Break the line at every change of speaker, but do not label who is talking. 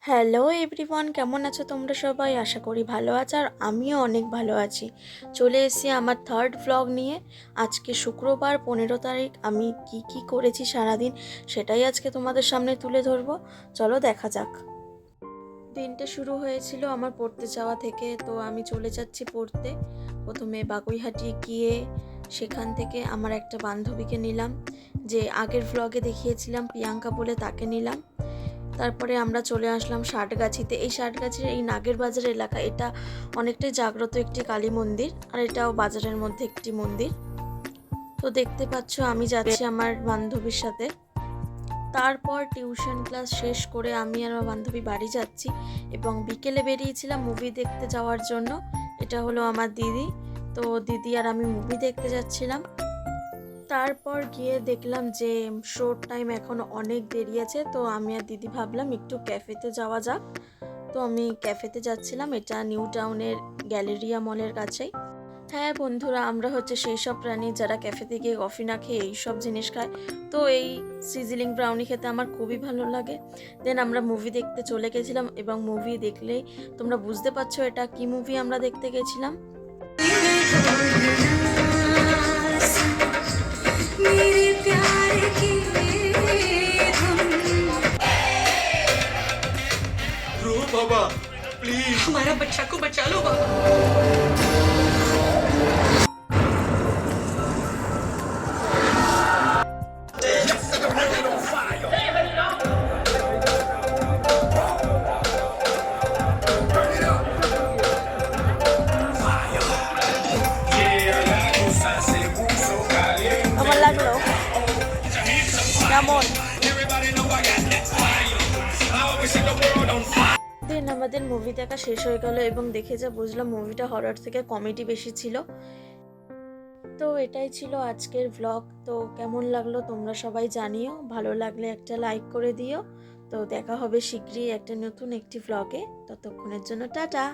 Hello everyone, কেমন আছো তোমরা সবাই? আশা করি ভালো আছো, আর আমিও অনেক ভালো আছি। চলে এসেছি আমার থার্ড ভ্লগ নিয়ে। আজকে শুক্রবার 15 তারিখ। আমি কি করেছি সারাদিন সেটাই আজকে তোমাদের সামনে তুলে ধরবো। চলো দেখা যাক। দিনটা শুরু হয়েছিল আমার পড়তে যাওয়া থেকে, তো আমি চলে যাচ্ছি পড়তে। প্রথমে বাগুইহাটি গিয়ে সেখান থেকে আমার একটা বান্ধবীকে নিলাম, যে আগের ভ্লগে দেখিয়েছিলাম প্রিয়াঙ্কা বলে, তাকে নিলাম। তারপরে আমরা চলে আসলাম ষাটগাছিতে। এই ষাটগাছির এই নাগের বাজার এলাকা, এটা অনেকটাই জাগ্রত একটি কালী মন্দির, আর এটাও বাজারের মধ্যে একটি মন্দির। তো দেখতে পাচ্ছ আমি যাচ্ছি আমার বান্ধবীর সাথে। তারপর টিউশন ক্লাস শেষ করে আমি আর আমার বান্ধবী বাড়ি যাচ্ছি, এবং বিকেলে বেরিয়েছিলাম মুভি দেখতে যাওয়ার জন্য। এটা হলো আমার দিদি। তো দিদি আর আমি মুভি দেখতে যাচ্ছিলাম। তারপর গিয়ে দেখলাম যে শোর টাইম এখনো অনেক দেরি আছে, তো আমি আর দিদি ভাবলাম একটু ক্যাফেতে যাওয়া যাক। তো আমি ক্যাফেতে যাচ্ছিলাম, এটা নিউ টাউনের গ্যালেরিয়া মলের কাছেই। হ্যাঁ বন্ধুরা, আমরা হচ্ছে সেই সব প্রাণী যারা ক্যাফেতে গিয়ে কফি না খেয়ে এই সব জিনিস খায়। তো এই সিজিলিং ব্রাউনি খেতে আমার খুবই ভালো লাগে। দেন আমরা মুভি দেখতে চলে গেছিলাম, এবং মুভি দেখলেই তোমরা বুঝতে পারছো এটা কি মুভি আমরা দেখতে গেছিলাম।
बाबा प्लीज
हमारा बच्चा को बचा लो बाबा।
আমার লাগলো কেমন? দেন আমাদের মুভি দেখা শেষ হয়ে গেল, এবং দেখে যা বুঝলাম মুভিটা হরর থেকে কমেডি বেশি ছিল। তো এটাই ছিল আজকের ভ্লগ। তো কেমন লাগলো তোমরা সবাই জানিও, ভালো লাগলে একটা লাইক করে দিও। তো দেখা হবে শীঘ্রই একটা নতুন একটি ভ্লগে। ততক্ষণের জন্য টাটা।